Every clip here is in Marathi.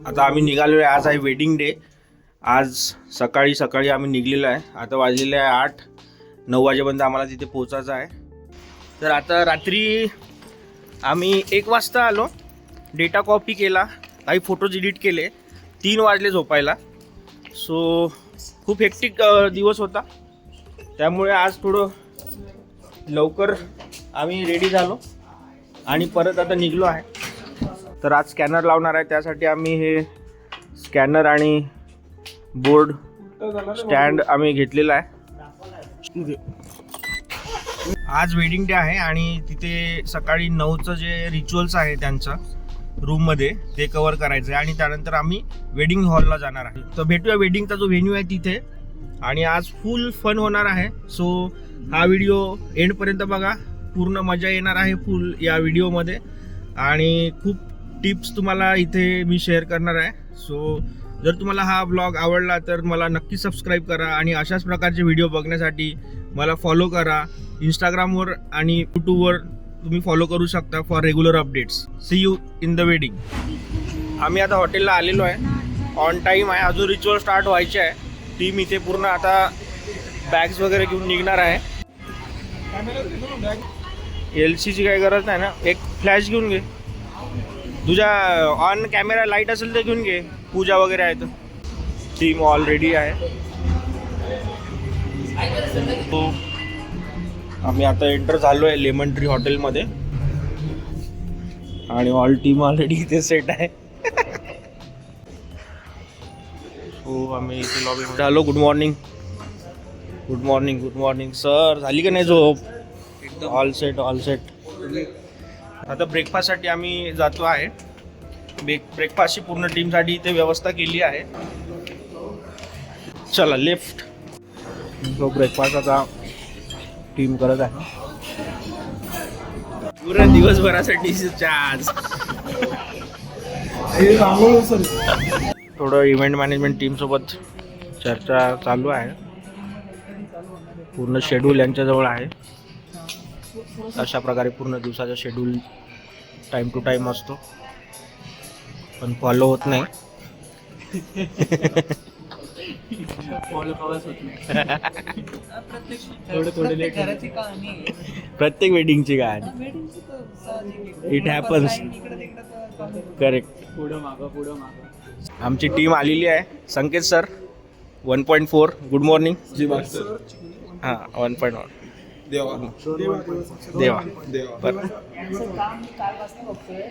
आता आम्ही निघालो आहे. आज आहे वेडिंग डे. आज सकाळी आम्ही निघलेलो आहे. आता वाजलेले आहे 8-9 वाजेपर्यंत आम्हाला तिथे पोहोचायचं आहे. तर आता रात्री आम्ही 1 वाजता आलो. डेटा कॉपी केला, काही फोटोज एडिट केले, 3 वाजले झोपायला. सो खूप हेक्टिक दिवस होता. त्यामुळे आज थोडं लवकर आम्ही रेडी झालो आणि परत आता निघलो आहे. तर आज स्कॅनर लावणार आहे. त्यासाठी आम्ही हे स्कॅनर आणि बोर्ड स्टँड आम्ही घेतलेला आहे. आज वेडिंग डे आहे आणि तिथे सकाळी 9चं जे रिच्युअल्स आहे त्यांचं रूममध्ये ते कव्हर करायचं आहे आणि त्यानंतर आम्ही वेडिंग हॉलला जाणार आहे. तर भेटूया वेडिंगचा जो व्हेन्यू आहे तिथे. आणि आज फुल फन होणार आहे. सो हा व्हिडिओ एंडपर्यंत बघा, पूर्ण मजा येणार आहे फुल या व्हिडिओमध्ये. आणि खूप टिप्स तुम्हाला इथे मी शेअर करणार आहे. सो जर तुम्हाला हा ब्लॉग आवडला तर मला नक्की सबस्क्राईब करा आणि अशाच प्रकारचे व्हिडिओ बघण्यासाठी मला फॉलो करा. इंस्टाग्रामवर आणि यूट्यूबवर तुम्ही फॉलो करू शकता for regular updates. See you in the wedding. आम्ही आता हॉटेलला आलेलो आहे. ऑन टाईम आहे. अजून रिच्युअल स्टार्ट व्हायचे आहे. टीम इथे पूर्ण आता बॅग्स वगैरे घेऊन निघणार आहे. LCची काही गरज नाही ना. एक फ्लॅश घेऊन घे. तुझ्या ऑन कॅमेरा लाईट असेल तर घेऊन घे. पूजा वगैरे आहे तर. टीम ऑलरेडी आहे. तो आम्ही आता एंटर झालो आहे लेमन ट्री हॉटेलमध्ये आणि ऑल टीम ऑलरेडी इथे सेट आहे. हो आम्ही इथे लॉबीमध्ये आलो. Good morning. Good morning. Good morning sir. झाली का नाही झोप? All set. All set. आता ब्रेकफास्टसाठी आम्ही जातो आहे. ब्रेकफास्टची पूर्ण टीमसाठी इथे व्यवस्था केली आहे. चला लेफ्ट. तो ब्रेकफास्ट आता टीम करत आहे. पूर्ण दिवसभरासाठी आज थोडं इव्हेंट मॅनेजमेंट टीमसोबत चर्चा चालू आहे. पूर्ण शेड्यूल यांच्याजवळ आहे. अशा प्रकारे पूर्ण दिवसाचा शेड्यूल टाईम टू टाईम असतो पण फॉलो होत नाही. प्रत्येक वेडिंगची कहाणी. It happens. करेक्ट. आमची टीम आलेली आहे. संकेत सर 1.4. Good morning. हां 1.1. देवा. काम मी कालपासून बघतोय.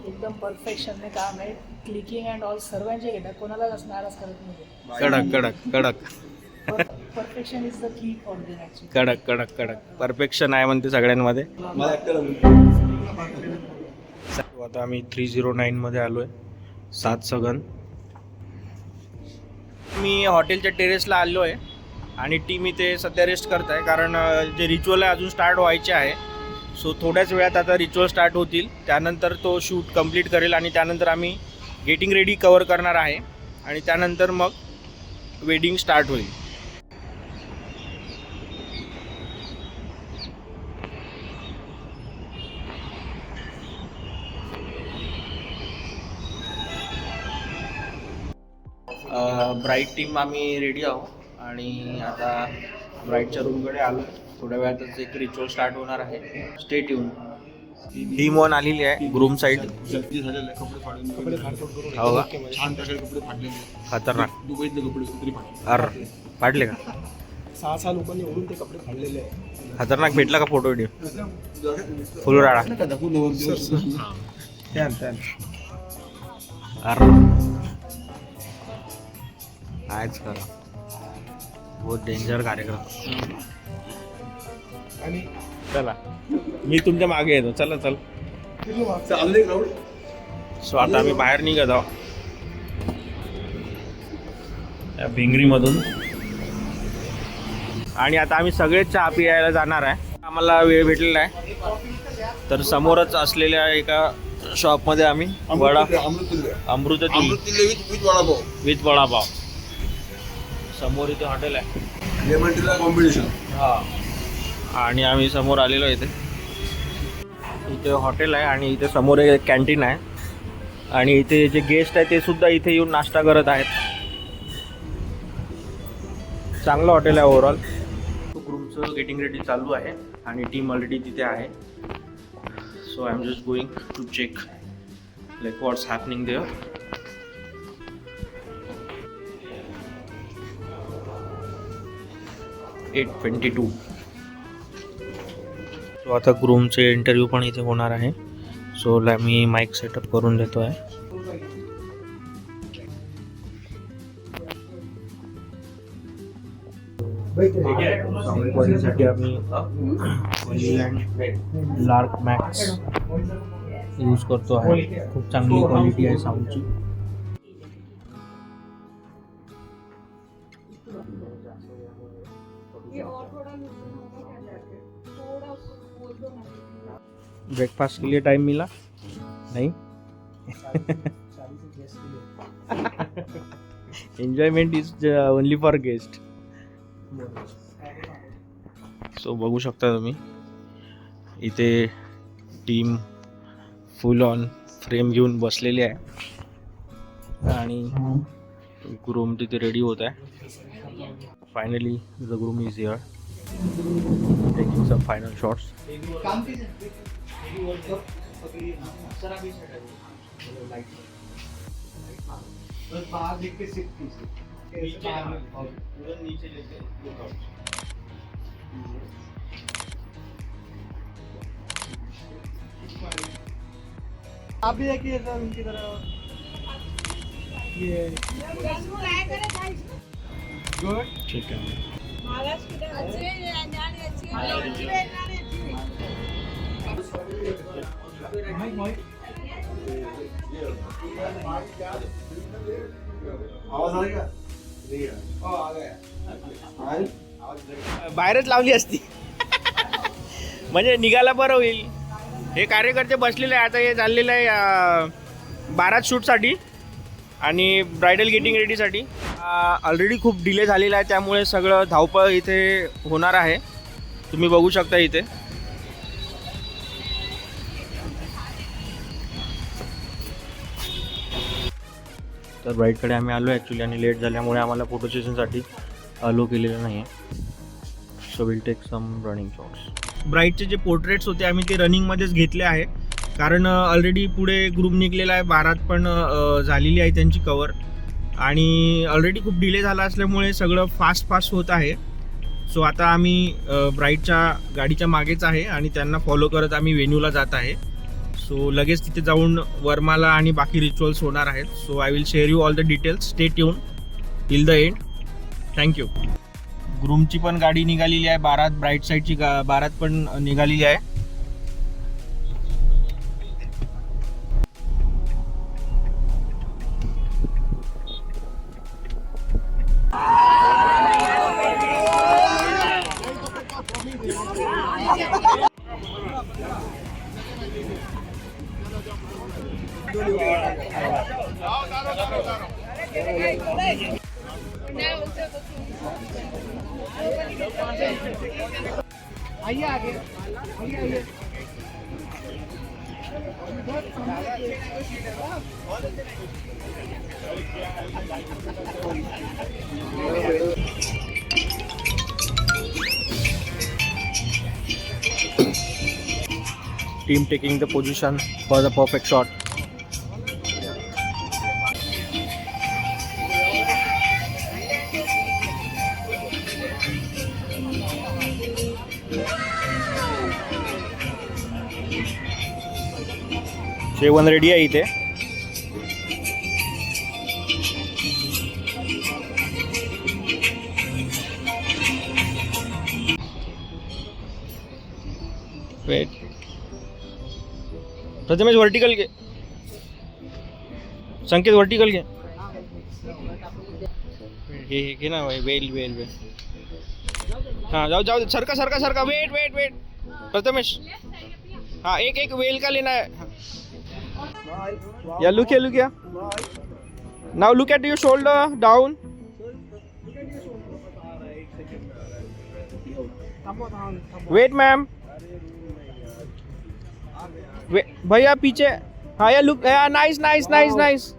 एकदम परफेक्शनने काम आहे. क्लिकिंग अँड ऑल सर्वांचे घेतात. कोणालाच नाराज करत नाही. कडक कडक कडक. Perfection is the key for the actually. कडक कडक कडक. परफेक्शन आहे म्हणते सगळ्यांमध्ये. आता आम्ही 309 मध्ये आलोय. 7 सगन. मी हॉटेलच्या टेरेसला आलो आहे आणि टीम इथे सध्या रेस्ट करत आहे कारण जे रिच्युअल आहे अजून स्टार्ट व्हायचे आहे. सो थोड्याच वेळात आता रिच्युअल स्टार्ट होतील. त्यानंतर तो शूट कंप्लीट करेल आणि त्यानंतर आम्ही गेटिंग रेडी कवर करणार आहे आणि त्यानंतर मग वेडिंग स्टार्ट होईल. ब्राईट टीम आम्ही रेडी आहोत आणि आता ब्राईटच्या रूमकडे आलो. थोड्या वेळातच एक रिच्युअल स्टार्ट होणार आहे. Stay tune. टीम वन आलेली आहे ग्रूम साईड. हो का? खतरनाक. अरे फाडले का? 6 लोकांनी ओढून ते कपडे फाडलेले आहे. खतरनाक. भेटला का फोटो व्हिडिओ? फुल राडा. अरे कायच करा. बहुत डेंजर कार्यक्रम. चला मी तुमच्या मागे येतो. चला चल. सो आता आम्ही बाहेर निघत आहोत या भिंगरीमधून आणि आता आम्ही सगळेच चहा पियायला जाणार आहे. आम्हाला वेळ भेटलेला आहे तर समोरच असलेल्या एका शॉपमध्ये आम्ही अमृत विथ वडापाव. समोर इथे हॉटेल आहे. लेमन ट्रीला कॉम्बिनेशन. हां. आणि आम्ही समोर आलेलो इथे. इथे हॉटेल आहे आणि इथे समोर एक कॅन्टीन आहे आणि इथे जे गेस्ट आहेत ते सुद्धा इथे येऊन नाश्ता करत आहेत. चांगलं हॉटेल आहे ओव्हरऑल. रूमचं गेटिंग रेडी चालू आहे आणि टीम ऑलरेडी तिथे आहे. So I am just going to check like what's happening there. (8:22) so आता रूमचे इंटरव्ह्यू पण इथे होणार आहे. सो मी माईक सेटअप करून देतो आहे. साऊंड क्वालिटीसाठी आम्ही लार्क मॅक्स यूज करतो आहे. खूप चांगली क्वालिटी आहे साऊंडची. ब्रेकफास्ट के लिए टाइम मिला नहीं? Enjoyment is only for guest. So बघू शकता तुम्ही इथे टीम फुल ऑन फ्रेम घेऊन बसलेली आहे आणि ग्रूम तिथे रेडी होत आहे. Finally the groom is here taking some final shots. आप भी देखिए सर उनकी तरह. ये गुड. ठीक है. आवाज आ गया. आ गया. बाहेरच लावली असती म्हणजे निघायला बरं होईल. हे कार्यकर्ते बसलेले आहे. आता हे चाललेलं आहे बारात शूटसाठी आणि ब्रायडल गेटिंग रेडीसाठी. ऑलरेडी खूप डिले झालेला आहे त्यामुळे सगळं धावपळ इथे होणार आहे. तुम्ही बघू शकता इथे. तर ब्राईडकडे आम्ही आलो ॲक्च्युली आणि लेट झाल्यामुळे आम्हाला फोटो सेशनसाठी अलो केलेलं नाही आहे. So will take some running shots. ब्राईडचे जे पोर्ट्रेट्स होते आम्ही ते रनिंगमध्येच घेतले आहे कारण ऑलरेडी पुढे ग्रुप निघलेला आहे. बारात पण झालेली आहे त्यांची कवर आणि ऑलरेडी खूप डिले झाला असल्यामुळे सगळं फास्ट होत आहे. सो आता आम्ही ब्राईडच्या गाडीच्या मागेच आहे आणि त्यांना फॉलो करत आम्ही वेन्यूला जात आहे. सो लगेच तिथे जाऊन वरमाला आणि बाकी रिच्युअल्स होणार आहेत. So I will share you all the details. Stay tune till the end. Thank you. ग्रूमची पण गाडी निघालेली आहे. बारात ब्राईड साईडची बारात पण निघालेली आहे. आइए आगे. आइए. Team taking the position for the perfect shot. जेवण रेडी आहे इथे. वेट. प्रथमेश वर्टिकल घे. संकेत वर्टिकल घे. हे घे ना वेल. हाँ जाओ सरका. वेट. प्रथमेश हाँ एक वेल का लेना है. या लुक या. Now look at your shoulder down. Wait ma'am. भैया पीछे हा या look nice nice nice nice.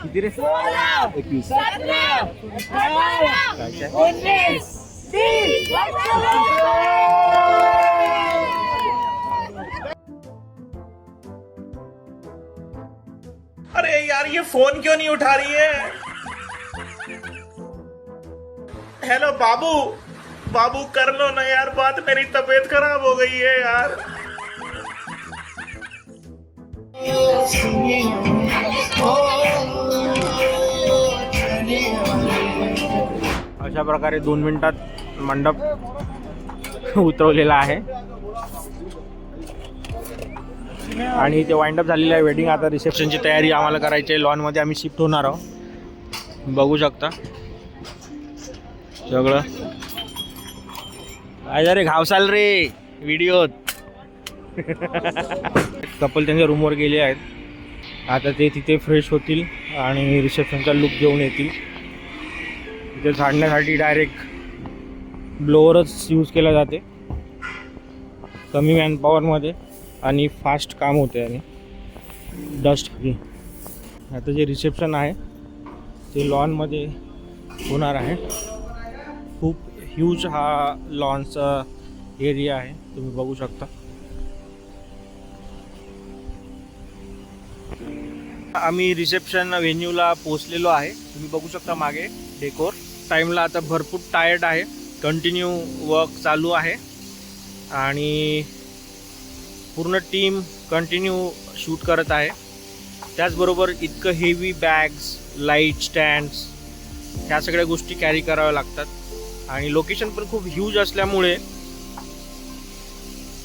किती रे? 21. अरे यार ये फोन क्यों नहीं उठा रही है? हेलो बाबू, बाबू कर लो ना यार बात, मेरी तबीयत खराब हो गई है यार. अशा प्रकारे 2 मिनिटात मंडप उतरवलेला आहे आणि इथे वाइंड अप झालेलं आहे वेडिंग. आता रिसेप्शनची तयारी आम्हाला करायची आहे. लॉनमध्ये आम्ही शिफ्ट होणार आहोत. बघू शकता सगळं. काय रे घावसाल रे व्हिडिओत. कपल त्यांच्या रूमवर गेले आहेत. आता ते तिथे फ्रेश होतील आणि रिसेप्शनचा लुक घेऊन येतील. इथे झाडण्यासाठी डायरेक्ट ब्लोअरच यूज केला जाते. कमी मॅनपॉवरमध्ये आणि फास्ट काम होते आणि डस्ट फ्री. आता जे रिसेप्शन आहे ते लॉनमध्ये होणार आहे. खूप ह्यूज हा लॉनचा एरिया आहे, तुम्ही बघू शकता. आम्ही रिसेप्शन व्हेन्यूला पोचलेलो आहे. तुम्ही बघू शकता मागे डेकोर. टाईमला आता भरपूर टायर्ड आहे. कंटिन्यू वर्क चालू आहे आणि पूर्ण टीम कंटिन्यू शूट करत आहे. त्याचबरोबर इतकं हेवी बॅग्स, लाईट स्टँड्स, ह्या सगळ्या गोष्टी कॅरी कराव्या लागतात आणि लोकेशन पण खूप ह्यूज असल्यामुळे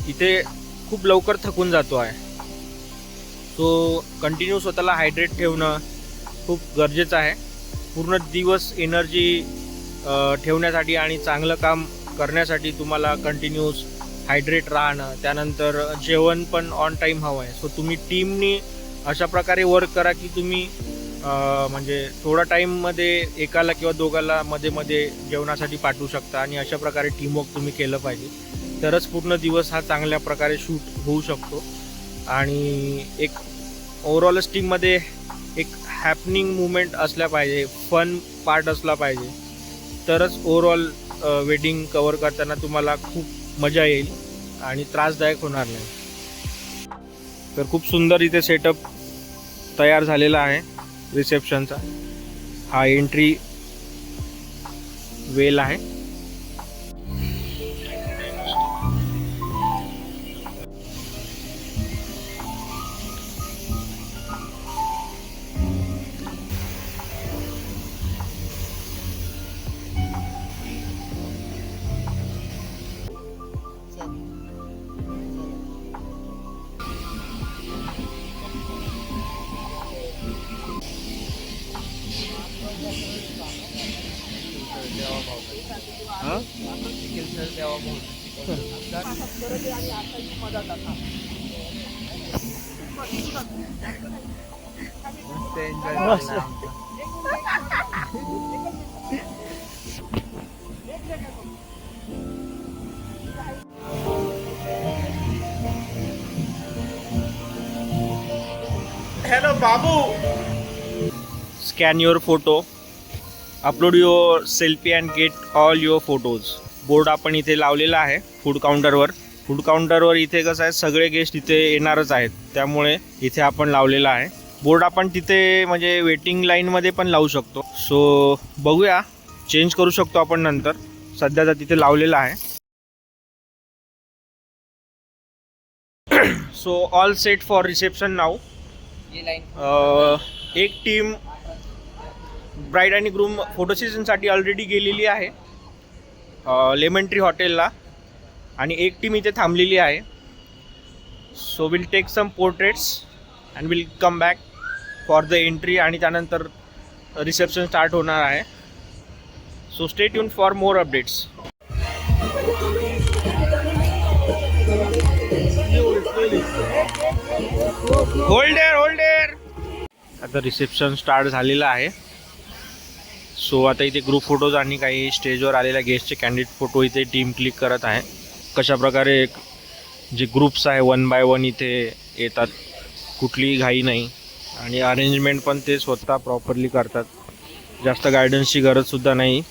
इथे खूप लवकर थकून जातो आहे. सो कंटिन्यू स्वतःला हायड्रेट ठेवणं खूप गरजेचं आहे. पूर्ण दिवस एनर्जी ठेवण्यासाठी आणि चांगलं काम करण्यासाठी तुम्हाला कंटिन्यूस हायड्रेट राहणं, त्यानंतर जेवण पण ऑन टाईम हवं आहे. सो तुम्ही टीमनी अशा प्रकारे वर्क करा की तुम्ही म्हणजे थोडा टाईममध्ये एकाला किंवा दोघाला मध्ये मध्ये जेवणासाठी पाठवू शकता आणि अशा प्रकारे टीमवर्क तुम्ही केलं पाहिजे. तरच पूर्ण दिवस हा चांगल्या प्रकारे शूट होऊ शकतो आणि एक ओव्हरऑलच टीममध्ये एक हॅपनिंग मुवमेंट असल्या पाहिजे, फन पार्ट असला पाहिजे. तरच ओव्हरऑल वेडिंग कवर करताना तुम्हाला खूप मजा येईल आणि त्रासदायक होणार नाही. तर खूप सुंदर इथे सेटअप तयार झालेला आहे रिसेप्शनचा. हा एंट्री वेल आहे. Hello Babu, scan your photo, upload your selfie and get all your photos. Board आपण इथे लावलेला आहे फूड काउंटरवर. फूड काउंटरवर इथे कसं आहे, सगळे गेस्ट इथे येणारच आहेत, त्यामुळे इथे आपण लावलेला आहे बोर्ड. आपण तिथे म्हणजे वेटिंग लाईनमध्ये पण लावू शकतो. सो बघूया, चेंज करू शकतो आपण नंतर. सध्याचा तिथे लावलेला आहे. So all set for reception now. एक टीम ब्राईड आणि ग्रूम फोटो सेशनसाठी ऑलरेडी गेलेली आहे लेमन ट्री हॉटेलला. आणि एक टीम इथे थांबलेली आहे. So will take some portraits and will come back for the entry आणि त्यानंतर रिसेप्शन स्टार्ट होणार आहे. So stay tune for more updates. होल्डर आता रिसेप्शन स्टार्ट झालेलं आहे. सो आता इथे ग्रुप फोटोज आणि काही स्टेजवर आलेल्या गेस्टचे कॅन्डिडेट फोटो इथे टीम क्लिक करत आहे. कशा प्रकारे जे ग्रुप्स आहे 1 बाय 1 इथे येतात, कुठलीही घाई नाही आणि अरेंजमेंट पण ते स्वतः प्रॉपरली करतात. जास्त गायडन्सची गरजसुद्धा नाही.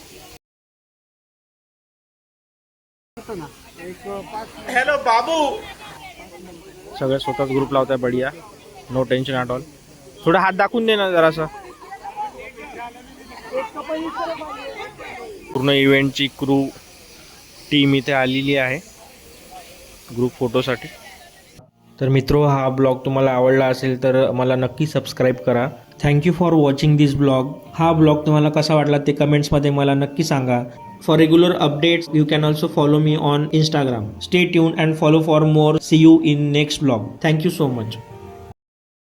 हेलो बाबू. सगळे स्वतःच ग्रुप लावत आहे. बढिया, नो टेन्शन ॲट ऑल. थोडा हात दाखवून दे ना जरासा. पूर्ण इव्हेंटची क्रू टीम इथे आलेली आहे ग्रुप फोटोसाठी. तर मित्रो, हा ब्लॉग तुम्हाला आवडला असेल तर मला नक्की सबस्क्राईब करा. Thank you for watching this blog. हा ब्लॉग तुम्हाला कसा वाटला ते कमेंट्समध्ये मला नक्की सांगा. For regular updates, you can also follow me on Instagram. Stay tuned and follow for more. See you in next vlog. Thank you so much.